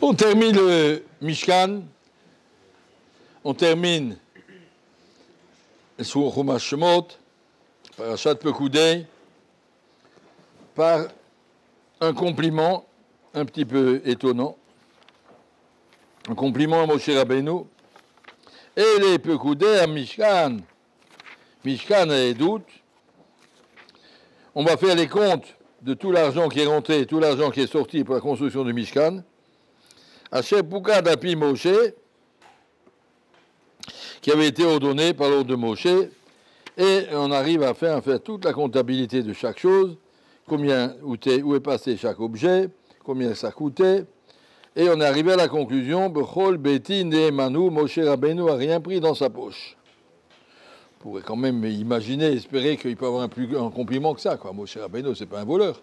On termine le Mishkan, on termine sur Chumash Shemot, Parashat Pekudei, par un compliment un petit peu étonnant, un compliment à Moshe Rabbeinu, et les Pekudei à Mishkan, Mishkan et doute. On va faire les comptes de tout l'argent qui est rentré, tout l'argent qui est sorti pour la construction du Mishkan. Asher Pukad Api Moshe, qui avait été ordonné par l'ordre de Moshe, et on arrive à faire toute la comptabilité de chaque chose, combien, où est passé chaque objet, combien ça coûtait, et on est arrivé à la conclusion, Bechol Beti Nehemanu, Moshe Rabbeinu n'a rien pris dans sa poche. On pourrait quand même imaginer, espérer qu'il peut avoir un plus grand compliment que ça, quoi. Moshe Rabbeinu, c'est pas un voleur.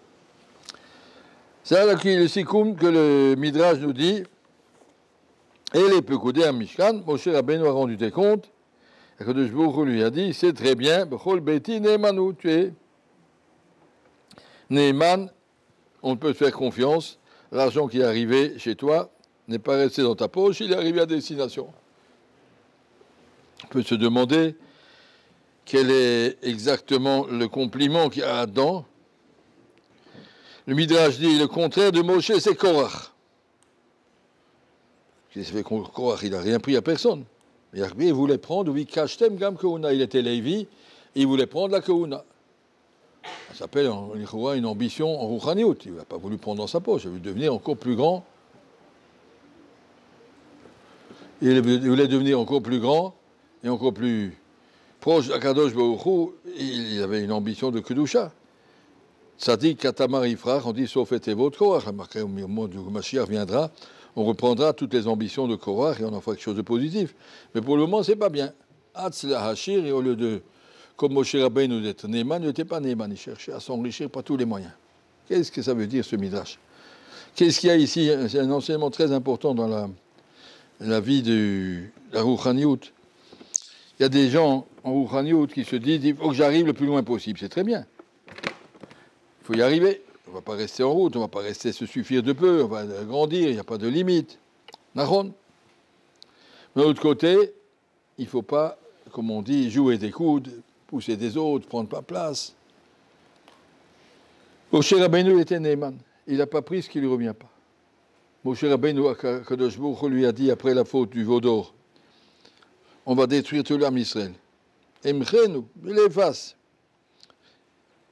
C'est là le sikoum que le Midrash nous dit. Et les Pekudei à Mishkan, Moshe Rabbeinu a rendu des comptes. Et Kadosh Baruch Hu lui a dit, c'est très bien, Bechol Beti Nehemanu, tu es Neheman, on peut te faire confiance. L'argent qui est arrivé chez toi n'est pas resté dans ta poche, il est arrivé à destination. On peut se demander quel est exactement le compliment qu'il y a dedans. Le Midrash dit le contraire de Moshe, c'est Korach. Korach, il n'a rien pris à personne. Il voulait prendre, oui, Kashtem Gam Keuna. Il était Lévi, et il voulait prendre la Keuna. Ça s'appelle une ambition en Rouchaniout. Il n'a pas voulu prendre dans sa poche, il voulait devenir encore plus grand. Il voulait devenir encore plus grand et encore plus proche d'Akadosh Baruch Hu. Il avait une ambition de Kedusha. Tzadik Katamar Ifrach, on dit sauf et votre Korach. Au moment où Mashiach viendra, on reprendra toutes les ambitions de Korach et on en fera quelque chose de positif. Mais pour le moment, c'est pas bien. Hatz la Hashir, et au lieu de, comme Moshe Rabbeinu d'être Neeman, il n'était pas Neeman, il cherchait à s'enrichir par tous les moyens. Qu'est-ce que ça veut dire ce Midrash? Qu'est-ce qu'il y a ici? C'est un enseignement très important dans la vie de la Rouchaniout. Il y a des gens en Rouchaniout qui se disent il faut que j'arrive le plus loin possible. C'est très bien. Il faut y arriver. On ne va pas rester en route, on ne va pas rester se suffire de peu, on va grandir, il n'y a pas de limite. Nahon. Mais de l'autre côté, il ne faut pas, comme on dit, jouer des coudes, pousser des autres, prendre pas place. Moshe Rabbeinu était Neeman. Il n'a pas pris ce qui ne lui revient pas. Moshe Rabbeinu, Kadosh Baruch Hu lui a dit après la faute du veau d'or, on va détruire tout l'âme Israël. Emchenu, il efface.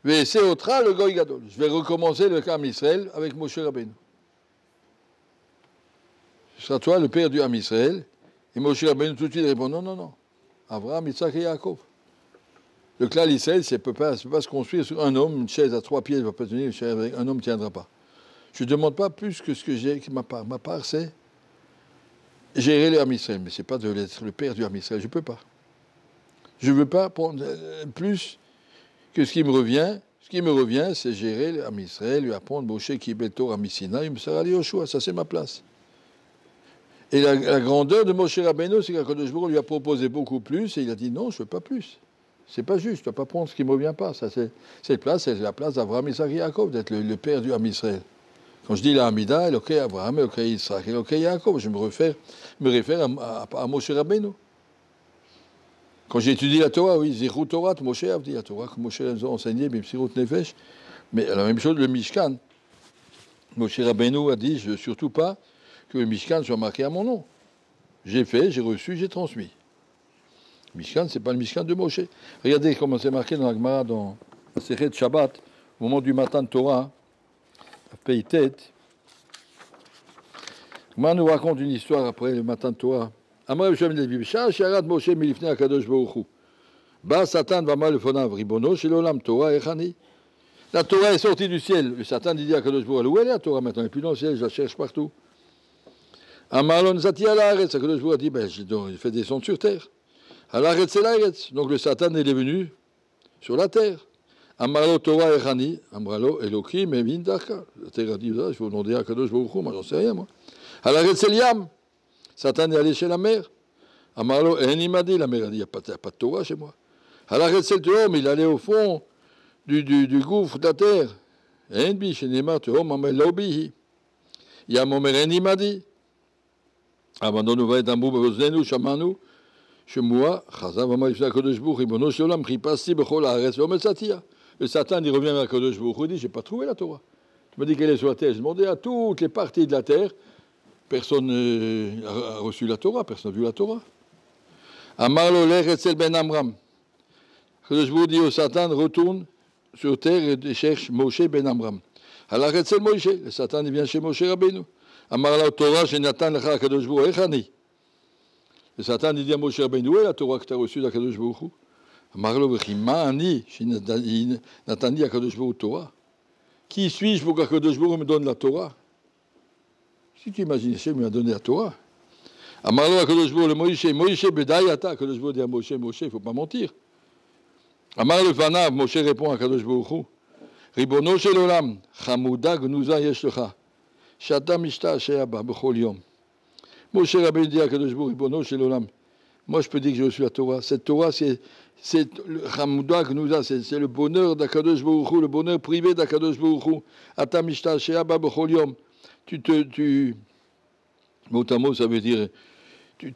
Le Goy Gadol. Je vais recommencer le Ham Israël avec Moshe Rabbeinu. Ce sera toi le père du Ham Israël. Et Moshe Rabbeinu tout de suite répond non. Abraham, Yitzhak et Yaakov. Le clan Israël, ça ne peut pas se construire sur un homme, une chaise à 3 pieds, ne va pas tenir, une chaise avec un homme ne tiendra pas. Je ne demande pas plus que ce que j'ai, ma part. Ma part, c'est gérer le Ham Israël. Mais ce n'est pas d'être le père du Ham Israël. Je ne peux pas. Je ne veux pas prendre plus que ce qui me revient. Ce qui me revient, c'est gérer le Ham Israël, lui apprendre Moshe qui est Torah Missina, il me sera allé au choix, ça c'est ma place. Et la grandeur de Moshe Rabbeinu, c'est qu'Akadosh Baruch Hu lui a proposé beaucoup plus, et il a dit non, je ne veux pas plus. C'est pas juste, je ne dois pas prendre ce qui ne me revient pas. Ça, cette place, c'est la place d'Abraham, Isaac et Yaakov, d'être le père du Ham Israël. Quand je dis la Hamida, ok Abraham, ok Isaac, ok Yaakov, je me réfère à Moshe Rabbeinu. Quand j'ai étudié la Torah, oui, Zirut Torah, Moshe a dit la Torah, que Moshe nous a enseigné, Bimsirut Nefesh, mais la même chose, le Mishkan. Moshe Rabbeinu a dit, je ne veux surtout pas que le Mishkan soit marqué à mon nom. J'ai fait, j'ai reçu, j'ai transmis. Le Mishkan, ce n'est pas le Mishkan de Moshe. Regardez comment c'est marqué dans la Gemara, dans la Sechet Shabbat, au moment du matin de Torah, à Pei Tête. Gemara nous raconte une histoire après le matin de Torah. Amar Hashem Levi, Sharat Moshe milifnei Akadosh Baruch Hu. Ba Satan vama lefonav ribono shel olam Torah echani. La Torah est sortie du ciel. Le Satan dit à Akadosh Baruch Hu, où est la Torah maintenant? Elle n'est plus dans le ciel, je la cherche partout. Amalon zati al haaretz. Akadosh Baruch Hu a dit, ben, je fais descendre sur terre. Al haaretz c'est l'haaretz. Donc le Satan est venu sur la terre. Amalo Torah echani. Amralo Elokim evin darka. La terre a dit, il faut demander à Akadosh Baruch Hu, moi j'en sais rien moi. Al haaretz c'est l'yam. Satan est allé chez la mer. Amarlo, il m'a dit, la mer a dit, il n'y a pas de Torah chez moi. Alors, il est allé au fond du gouffre de la terre. Il y a mon mère, il m'a dit. Abandonne va être un bout beznenu, chamanu, chemoua, chazav amar yifsa kadosh bourg, ribono sholam, chipasti bechol haaretz, ve'omer satia. Le Satan, il revient vers Kadosh Baruch Hu, il dit, j'ai pas trouvé la Torah. Tu m'as dit qu'elle est sur la terre. J'ai demandé à toutes les parties de la terre. Personne n'a reçu la Torah, personne n'a vu la Torah. Amar lo lech etzel ben Amram. Kadosh Baruch Hu dit au Satan, retourne sur terre et cherche Moshe ben Amram. Halach etzel Moshe. Le Satan, il vient chez Moshe Rabbeinu. Amar la Torah, shenatan lecha Kadosh Baruch Hu, echani. Le Satan, il dit à Moshe Rabbeinu, où est la Torah que tu as reçue de Kadosh Baruch Hu? Amar lo vechima ani, shenatani à Kadosh Baruch Hu Torah. Qui suis-je pour qu'Akadosh Baruch Hu me donne la Torah? Si tu imagines, Hachem m'a donné la Torah. Amarlo Akadosh Baruch Hu, Moïse bedayata, Akadosh Baruch Hu dit à Moshe, il ne faut pas mentir. Amarlo Fanav, Moshe répond à Akadosh Baruch Hu, Ribono shel olam, Chamouda gnuza yesh lecha, Shata mishta she'aba b'chol yom. Moshe Rabbeinu dit à Akadosh Baruch Hu, Ribono shel olam, moi je peux dire que j'ai reçu la Torah. Cette Torah, c'est le Chamouda Gnuza, c'est le bonheur d'Akadosh Baruch Hu, le bonheur privé d'Akadosh Baruch Hu. Ata mishta she'aba b'chol yom. Mot à mot, ça veut dire,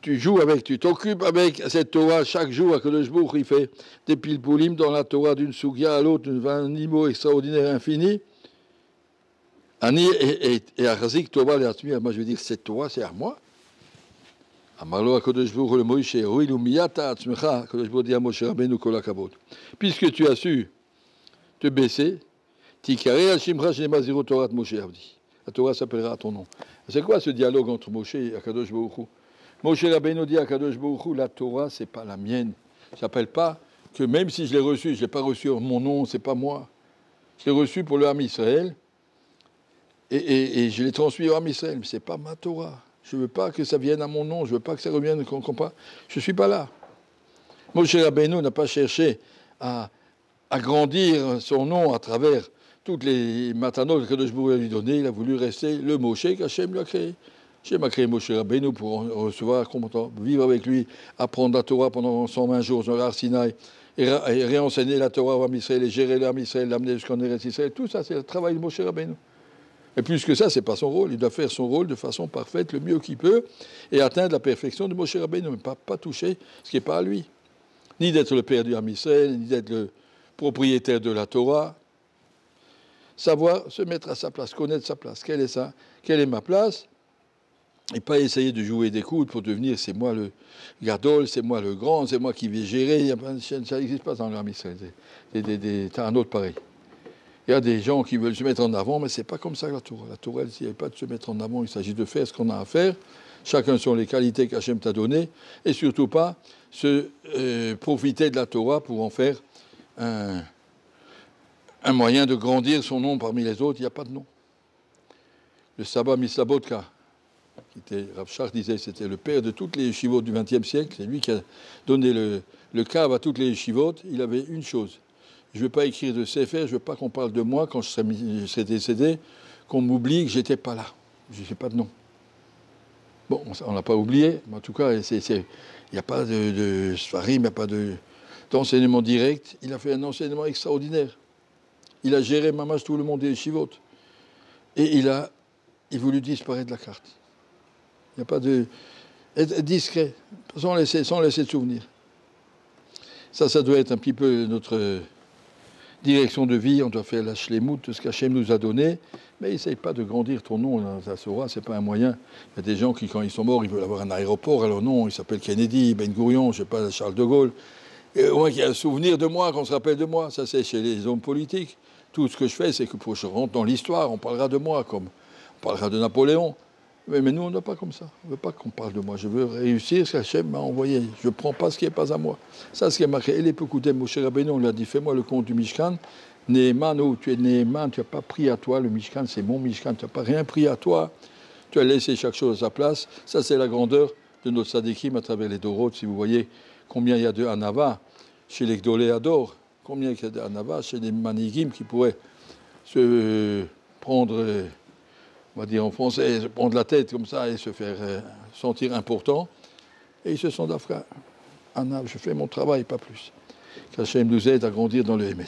tu joues avec, tu t'occupes avec cette Torah. Chaque jour, Akadosh Baruch Hu, il fait des pilpulim dans la Torah d'une Sugia à l'autre, un niveau extraordinaire infini. Ani et Achazik Torah l'Atzmi, moi je veux dire, cette Torah, c'est à moi. Amarlo Akadosh Baruch Hu le Moïse, Hoïlu miyata atzmecha, Akadosh Baruch Hu dit à Moshe Rabbeinu kol hakavod. Puisque tu as su te baisser, tikare hashimcha shenema ziro Torah Moshe Avdi. La Torah s'appellera à ton nom. C'est quoi ce dialogue entre Moshe et Akadosh Baruch Hu? Moshe Rabbeinu dit à Akadosh Baruch Hu, la Torah, c'est pas la mienne. Ça s'appelle pas que même si je l'ai reçue, je l'ai pas reçue en mon nom, c'est pas moi. Je l'ai reçue pour le Ham Israël et je l'ai transmis au Ham Israël, mais c'est pas ma Torah. Je veux pas que ça vienne à mon nom, je veux pas que ça revienne, je suis pas là. Moshe Rabbeinu n'a pas cherché à agrandir son nom à travers toutes les matanot que Kadosh Baruch Hu lui donné, il a voulu rester le Moshe qu'Hachem lui a créé. Hachem a créé Moshe Rabbeinu pour recevoir, vivre avec lui, apprendre la Torah pendant 120 jours dans l'Ar Sinaï, et réenseigner la Torah au Ham Israël, et gérer le Ham Israël, l'amener jusqu'en Eretz Israël. Tout ça, c'est le travail de Moshe Rabbeinu. Et plus que ça, c'est pas son rôle. Il doit faire son rôle de façon parfaite, le mieux qu'il peut, et atteindre la perfection de Moshe Rabbeinu, mais pas toucher ce qui n'est pas à lui. Ni d'être le père du Ham Israël, ni d'être le propriétaire de la Torah. Savoir se mettre à sa place, connaître sa place. Quelle est ma place? Et pas essayer de jouer des coudes pour devenir c'est moi le gadol, c'est moi le grand, c'est moi qui vais gérer. Ça n'existe pas dans l'armée israélienne. T'as un autre pareil. Il y a des gens qui veulent se mettre en avant, mais c'est pas comme ça la Torah. La Torah, il n'y a pas de se mettre en avant, il s'agit de faire ce qu'on a à faire. Chacun sont les qualités qu'Hachem t'a données, et surtout pas se profiter de la Torah pour en faire un moyen de grandir son nom parmi les autres. Il n'y a pas de nom. Le Saba Mislabotka, qui était, Rav Shach disait, c'était le père de toutes les yeshivot du XXe siècle. C'est lui qui a donné le cadre à toutes les yeshivot. Il avait une chose. Je ne veux pas écrire de sefer, je ne veux pas qu'on parle de moi quand je serai décédé, qu'on m'oublie que je n'étais pas là. Je n'ai pas de nom. Bon, on ne l'a pas oublié, mais en tout cas, il n'y a pas de sfarim, il n'y a pas d'enseignement direct. Il a fait un enseignement extraordinaire. Il a géré mamash tout le monde des yeshivot. Et il voulu disparaître de la carte. Il n'y a pas de... Être discret, sans laisser de souvenirs. Ça doit être un petit peu notre direction de vie. On doit faire la shlemout, tout ce qu'Hachem nous a donné. Mais essaye pas de grandir ton nom dans ta Torah, c'est pas un moyen. Il y a des gens qui, quand ils sont morts, ils veulent avoir un aéroport. Alors non, il s'appelle Kennedy, Ben Gurion, je sais pas, Charles de Gaulle. Et au moins qu'il y ait un souvenir de moi, qu'on se rappelle de moi. Ça, c'est chez les hommes politiques. Tout ce que je fais, c'est que pour que je rentre dans l'histoire, on parlera de moi, comme on parlera de Napoléon. Mais nous, on n'est pas comme ça. On ne veut pas qu'on parle de moi. Je veux réussir ce qu'Hachem m'a envoyé. Je ne prends pas ce qui n'est pas à moi. Ça, ce qui est marqué. Et les Pekoutem, Moshe Rabbeinu, on lui a dit, fais-moi le compte du Mishkan. Neeman, oh, tu es Neeman, tu n'as pas pris à toi. Le Mishkan, c'est mon Mishkan. Tu n'as pas rien pris à toi. Tu as laissé chaque chose à sa place. Ça, c'est la grandeur de notre Sadikim à travers les Dorot. Si vous voyez combien il y a de Hanava chez les Gdolé Ador, combien il y a de Hanava chez les Manigim qui pourraient se prendre... on va dire en français, se prendre la tête comme ça et se faire sentir important. Et ils se sont d'Afrique. Anna, je fais mon travail, pas plus. Qu'Hachem nous aide à grandir dans le Hémet.